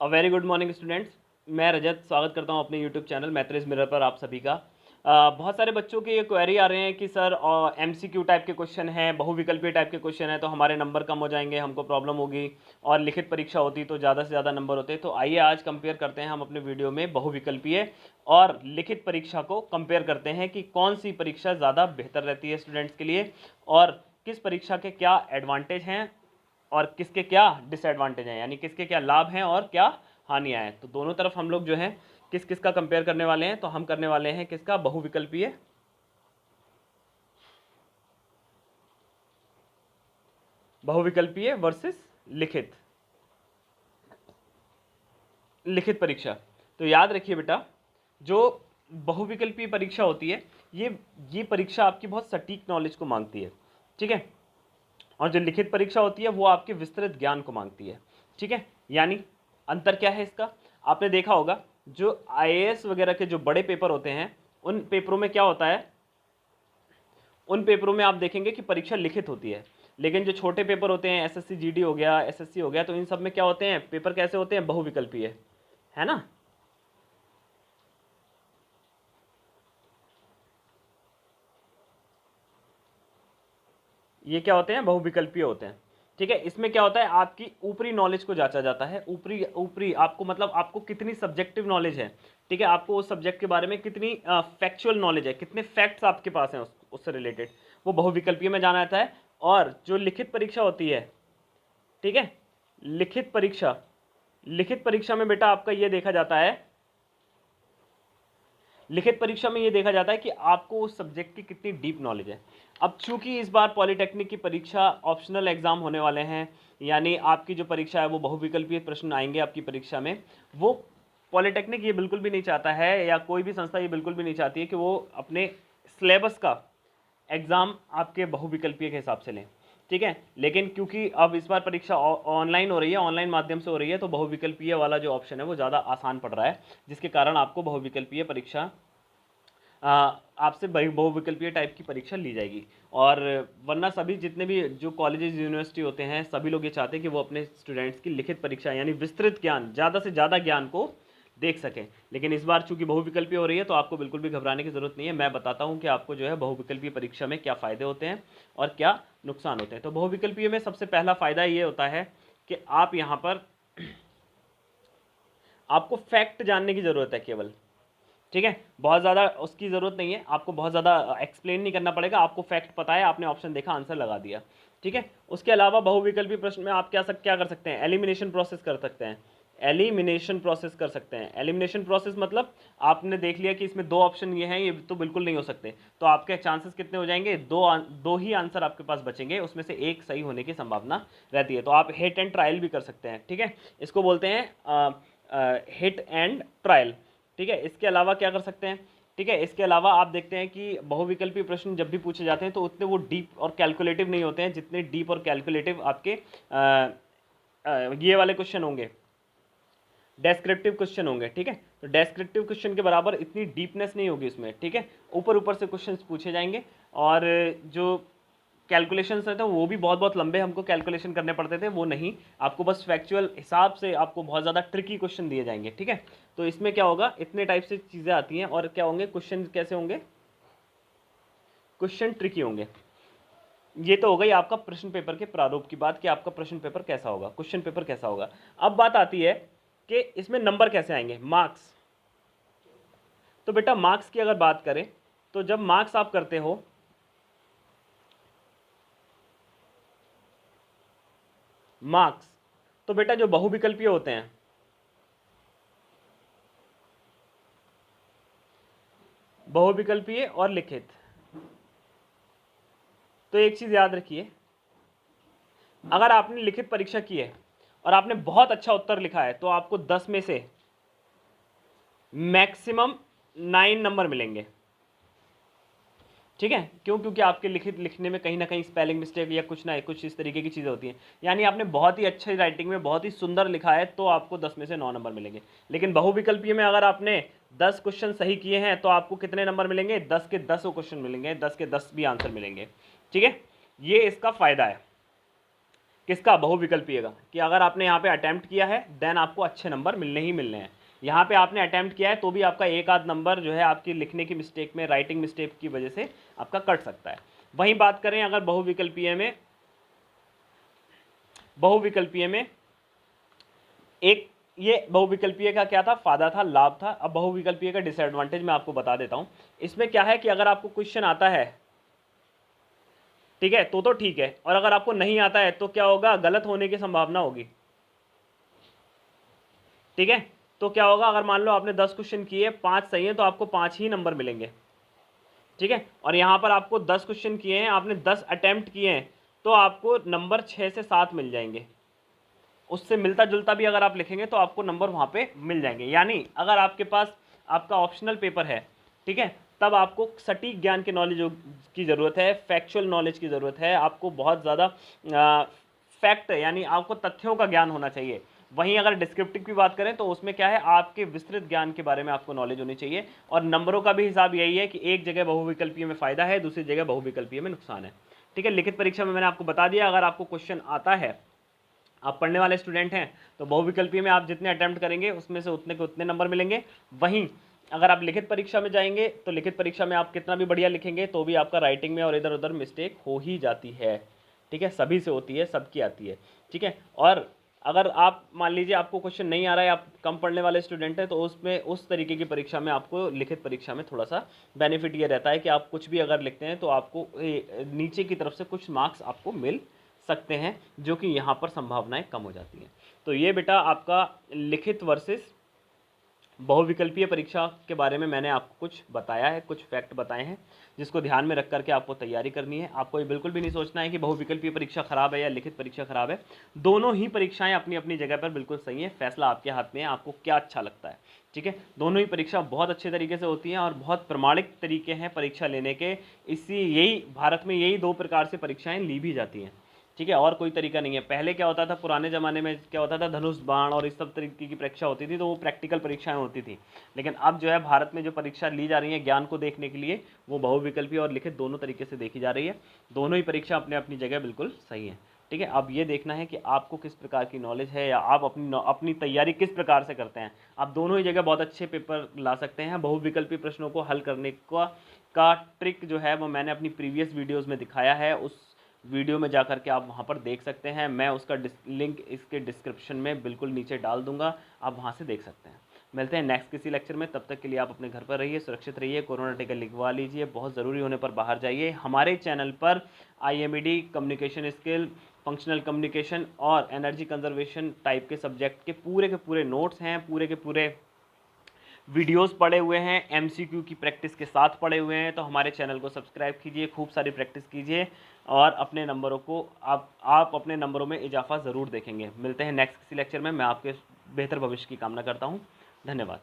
Very good morning students. मैं रजत स्वागत करता हूं अपने यूट्यूब चैनल मैथ्रेस मिरर पर आप सभी का। बहुत सारे बच्चों के ये क्वेरी आ रहे हैं कि सर एमसीक्यू टाइप के क्वेश्चन हैं, बहुविकल्पीय टाइप के क्वेश्चन हैं तो हमारे नंबर कम हो जाएंगे, हमको प्रॉब्लम होगी। और लिखित परीक्षा होती तो ज़्यादा से ज़्यादा नंबर होते। तो आइए आज कंपेयर करते हैं हम अपने वीडियो में बहुविकल्पीय और लिखित परीक्षा को कंपेयर करते हैं कि कौन सी परीक्षा ज़्यादा बेहतर रहती है स्टूडेंट्स के लिए और किस परीक्षा के क्या एडवांटेज हैं और किसके क्या डिसएडवांटेज हैं, यानी किसके क्या लाभ हैं और क्या हानियां हैं। तो दोनों तरफ हम लोग जो है किस किस का कंपेयर करने वाले हैं, तो हम करने वाले हैं किसका, बहुविकल्पीय बहुविकल्पीय वर्सेस लिखित लिखित परीक्षा। तो याद रखिए बेटा, जो बहुविकल्पीय परीक्षा होती है ये परीक्षा आपकी बहुत सटीक नॉलेज को मांगती है, ठीक है। और जो लिखित परीक्षा होती है वो आपके विस्तृत ज्ञान को मांगती है, ठीक है। यानी अंतर क्या है इसका, आपने देखा होगा जो आईएएस वगैरह के जो बड़े पेपर होते हैं उन पेपरों में क्या होता है, उन पेपरों में आप देखेंगे कि परीक्षा लिखित होती है। लेकिन जो छोटे पेपर होते हैं, एसएससी जीडी हो गया, एसएससी हो गया, तो इन सब में क्या होते हैं, पेपर कैसे होते हैं, बहुविकल्पीय, है ना। ये क्या होते हैं, बहुविकल्पीय होते हैं, ठीक है। इसमें क्या होता है, आपकी ऊपरी नॉलेज को जांचा जाता है, ऊपरी ऊपरी आपको मतलब आपको कितनी सब्जेक्टिव नॉलेज है, ठीक है। आपको उस सब्जेक्ट के बारे में कितनी फैक्चुअल नॉलेज है, कितने फैक्ट्स आपके पास हैं उससे रिलेटेड, वो बहुविकल्पीय में जाना जाता है। और जो लिखित परीक्षा होती है, ठीक है, लिखित परीक्षा में बेटा आपका ये देखा जाता है, लिखित परीक्षा में ये देखा जाता है कि आपको उस सब्जेक्ट की कितनी डीप नॉलेज है। अब चूंकि इस बार पॉलिटेक्निक की परीक्षा ऑप्शनल एग्जाम होने वाले हैं, यानी आपकी जो परीक्षा है वो बहुविकल्पीय प्रश्न आएंगे आपकी परीक्षा में, वो पॉलिटेक्निक ये बिल्कुल भी नहीं चाहता है या कोई भी संस्था ये बिल्कुल भी नहीं चाहती है कि वो अपने सिलेबस का एग्ज़ाम आपके बहुविकल्पीय के हिसाब से लें, ठीक है। लेकिन क्योंकि अब इस बार परीक्षा ऑनलाइन हो रही है, ऑनलाइन माध्यम से हो रही है, तो बहुविकल्पीय वाला जो ऑप्शन है वो ज़्यादा आसान पड़ रहा है, जिसके कारण आपको बहुविकल्पीय परीक्षा आपसे बहुविकल्पीय टाइप की परीक्षा ली जाएगी। और वरना सभी जितने भी जो कॉलेजेस यूनिवर्सिटी होते हैं सभी लोग ये चाहते हैं कि वो अपने स्टूडेंट्स की लिखित परीक्षा यानी विस्तृत ज्ञान, ज़्यादा से ज़्यादा ज्ञान को देख सकें। लेकिन इस बार चूंकि बहुविकल्पीय हो रही है तो आपको बिल्कुल भी घबराने की ज़रूरत नहीं है। मैं बताता हूँ कि आपको जो है बहुविकल्पीय परीक्षा में क्या फ़ायदे होते हैं और क्या नुकसान होते हैं। तो बहुविकल्पीय में सबसे पहला फ़ायदा ये होता है कि आप यहाँ पर आपको फैक्ट जानने की ज़रूरत है केवल, ठीक है। बहुत ज़्यादा उसकी ज़रूरत नहीं है, आपको बहुत ज़्यादा एक्सप्लेन नहीं करना पड़ेगा, आपको फैक्ट पता है, आपने ऑप्शन देखा, आंसर लगा दिया, ठीक है। उसके अलावा बहुविकल्पी प्रश्न में आप क्या कर सकते हैं, एलिमिनेशन प्रोसेस कर सकते हैं, एलिमिनेशन प्रोसेस कर सकते हैं। एलिमिनेशन प्रोसेस मतलब आपने देख लिया कि इसमें दो ऑप्शन ये हैं, ये तो बिल्कुल नहीं हो सकते, तो आपके चांसेस कितने हो जाएंगे, दो ही आंसर आपके पास बचेंगे, उसमें से एक सही होने की संभावना रहती है। तो आप हिट एंड ट्रायल भी कर सकते हैं, ठीक है। इसको बोलते हैं हिट एंड ट्रायल, ठीक है। इसके अलावा क्या कर सकते हैं, ठीक है, इसके अलावा आप देखते हैं कि बहुविकल्पी प्रश्न जब भी पूछे जाते हैं तो उतने वो डीप और कैलकुलेटिव नहीं होते हैं जितने डीप और कैलकुलेटिव आपके ये वाले क्वेश्चन होंगे, डेस्क्रिप्टिव क्वेश्चन होंगे, ठीक है। तो डेस्क्रिप्टिव क्वेश्चन के बराबर इतनी डीपनेस नहीं होगी इसमें, ठीक है। ऊपर ऊपर से क्वेश्चन पूछे जाएंगे और जो कैलकुलेशंस रहते हैं वो भी बहुत बहुत लंबे हमको कैलकुलेशन करने पड़ते थे, वो नहीं, आपको बस फैक्चुअल हिसाब से आपको बहुत ज़्यादा ट्रिकी क्वेश्चन दिए जाएंगे, ठीक है। तो इसमें क्या होगा, इतने टाइप से चीज़ें आती हैं और क्या होंगे, क्वेश्चन कैसे होंगे, क्वेश्चन ट्रिकी होंगे। ये तो हो गई आपका प्रश्न पेपर के प्रारूप की बात कि आपका प्रश्न पेपर कैसा होगा, क्वेश्चन पेपर कैसा होगा। अब बात आती है कि इसमें नंबर कैसे आएंगे, मार्क्स। तो बेटा मार्क्स की अगर बात करें तो जब मार्क्स आप करते हो, मार्क्स, तो बेटा जो बहुविकल्पीय होते हैं, बहुविकल्पीय और लिखित, तो एक चीज याद रखिए, अगर आपने लिखित परीक्षा की है और आपने बहुत अच्छा उत्तर लिखा है तो आपको 10 में से मैक्सिमम 9 नंबर मिलेंगे, ठीक है। क्यों, क्योंकि आपके लिखित लिखने में कहीं ना कहीं स्पेलिंग मिस्टेक या कुछ ना कुछ इस तरीके की चीज़ें होती हैं, यानी आपने बहुत ही अच्छी राइटिंग में बहुत ही सुंदर लिखा है तो आपको 10 में से 9 नंबर मिलेंगे। लेकिन बहुविकल्पीय में अगर आपने 10 क्वेश्चन सही किए हैं तो आपको कितने नंबर मिलेंगे, 10 के 10 क्वेश्चन मिलेंगे, 10 के 10 भी आंसर मिलेंगे, ठीक है। ये इसका फ़ायदा है, किसका, बहुविकल्पीय का, कि अगर आपने यहाँ पे अटैम्प्ट किया है देन आपको अच्छे नंबर मिलने ही मिलने हैं। यहाँ पे आपने अटैम्प्ट किया है तो भी आपका एक आध नंबर जो है आपकी लिखने की मिस्टेक में, राइटिंग मिस्टेक की वजह से आपका कट सकता है। वहीं बात करें अगर बहुविकल्पीय में, बहुविकल्पीय में एक, ये बहुविकल्पीय का क्या था, फायदा था, लाभ था। अब बहुविकल्पीय का डिसएडवांटेज मैं आपको बता देता हूँ। इसमें क्या है कि अगर आपको क्वेश्चन आता है, ठीक है, तो ठीक है, और अगर आपको नहीं आता है तो क्या होगा, गलत होने की संभावना होगी। ठीक है, तो क्या होगा, अगर मान लो आपने 10 क्वेश्चन किए, 5 सही हैं तो आपको 5 ही नंबर मिलेंगे। ठीक है, और यहाँ पर आपको 10 क्वेश्चन किए हैं, आपने 10 अटेम्प्ट किए हैं, तो आपको नंबर 6 से 7 मिल जाएंगे। उससे मिलता जुलता भी अगर आप लिखेंगे तो आपको नंबर वहाँ पे मिल जाएंगे। यानी अगर आपके पास आपका ऑप्शनल पेपर है, ठीक है, तब आपको सटीक ज्ञान के नॉलेज की ज़रूरत है, फैक्चुअल नॉलेज की ज़रूरत है, आपको बहुत ज़्यादा फैक्ट यानी आपको तथ्यों का ज्ञान होना चाहिए। वहीं अगर डिस्क्रिप्टिव की बात करें तो उसमें क्या है, आपके विस्तृत ज्ञान के बारे में आपको नॉलेज होनी चाहिए। और नंबरों का भी हिसाब यही है कि एक जगह बहुविकल्पीय में फ़ायदा है, दूसरी जगह बहुविकल्पीय में नुकसान है। ठीक है, लिखित परीक्षा में मैंने आपको बता दिया, अगर आपको क्वेश्चन आता है, आप पढ़ने वाले स्टूडेंट हैं, तो बहुविकल्पीय में आप जितने अटेम्प्ट करेंगे उसमें से उतने के उतने नंबर मिलेंगे। वहीं अगर आप लिखित परीक्षा में जाएंगे तो लिखित परीक्षा में आप कितना भी बढ़िया लिखेंगे तो भी आपका राइटिंग में और इधर उधर मिस्टेक हो ही जाती है। ठीक है, सभी से होती है, सबकी आती है। ठीक है, और अगर आप मान लीजिए आपको क्वेश्चन नहीं आ रहा है, आप कम पढ़ने वाले स्टूडेंट हैं, तो उसमें उस तरीके की परीक्षा में आपको लिखित परीक्षा में थोड़ा सा बेनिफिट ये रहता है कि आप कुछ भी अगर लिखते हैं तो आपको नीचे की तरफ से कुछ मार्क्स आपको मिल सकते हैं, जो कि यहाँ पर संभावनाएं कम हो जाती हैं। तो ये बेटा आपका लिखित वर्सेस बहुविकल्पीय परीक्षा के बारे में मैंने आपको कुछ बताया है, कुछ फैक्ट बताए हैं, जिसको ध्यान में रख करके आपको तैयारी करनी है। आपको ये बिल्कुल भी नहीं सोचना है कि बहुविकल्पीय परीक्षा खराब है या लिखित परीक्षा खराब है। दोनों ही परीक्षाएं अपनी अपनी जगह पर बिल्कुल सही है, फैसला आपके हाथ में है, आपको क्या अच्छा लगता है। ठीक है, दोनों ही परीक्षा बहुत अच्छे तरीके से होती हैं और बहुत प्रमाणिक तरीके हैं परीक्षा लेने के। इसी यही भारत में यही 2 प्रकार से परीक्षाएं ली भी जाती हैं। ठीक है, और कोई तरीका नहीं है। पहले क्या होता था, पुराने ज़माने में क्या होता था, धनुष बाण और इस सब तरीके की परीक्षा होती थी, तो वो प्रैक्टिकल परीक्षाएं होती थी। लेकिन अब जो है भारत में जो परीक्षा ली जा रही है ज्ञान को देखने के लिए, वो बहुविकल्पीय और लिखित दोनों तरीके से देखी जा रही है। दोनों ही परीक्षा अपने अपनी जगह बिल्कुल सही है। ठीक है, अब ये देखना है कि आपको किस प्रकार की नॉलेज है या आप अपनी तैयारी किस प्रकार से करते हैं। आप दोनों ही जगह बहुत अच्छे पेपर ला सकते हैं। बहुविकल्पीय प्रश्नों को हल करने का ट्रिक जो है वो मैंने अपनी प्रीवियस वीडियोज़ में दिखाया है, उस वीडियो में जा करके आप वहाँ पर देख सकते हैं। मैं उसका लिंक इसके डिस्क्रिप्शन में बिल्कुल नीचे डाल दूंगा, आप वहाँ से देख सकते हैं। मिलते हैं नेक्स्ट किसी लेक्चर में, तब तक के लिए आप अपने घर पर रहिए, सुरक्षित रहिए, कोरोना टीका लिखवा लीजिए, बहुत ज़रूरी होने पर बाहर जाइए। हमारे चैनल पर IMED, communication skill, functional communication और एनर्जी कंजर्वेशन टाइप के सब्जेक्ट के पूरे नोट्स हैं, पूरे के पूरे वीडियोस पड़े हुए हैं, MCQ की प्रैक्टिस के साथ पड़े हुए हैं। तो हमारे चैनल को सब्सक्राइब कीजिए, खूब सारी प्रैक्टिस कीजिए और अपने नंबरों को आप अपने नंबरों में इजाफा ज़रूर देखेंगे। मिलते हैं नेक्स्ट किसी लेक्चर में। मैं आपके बेहतर भविष्य की कामना करता हूँ। धन्यवाद।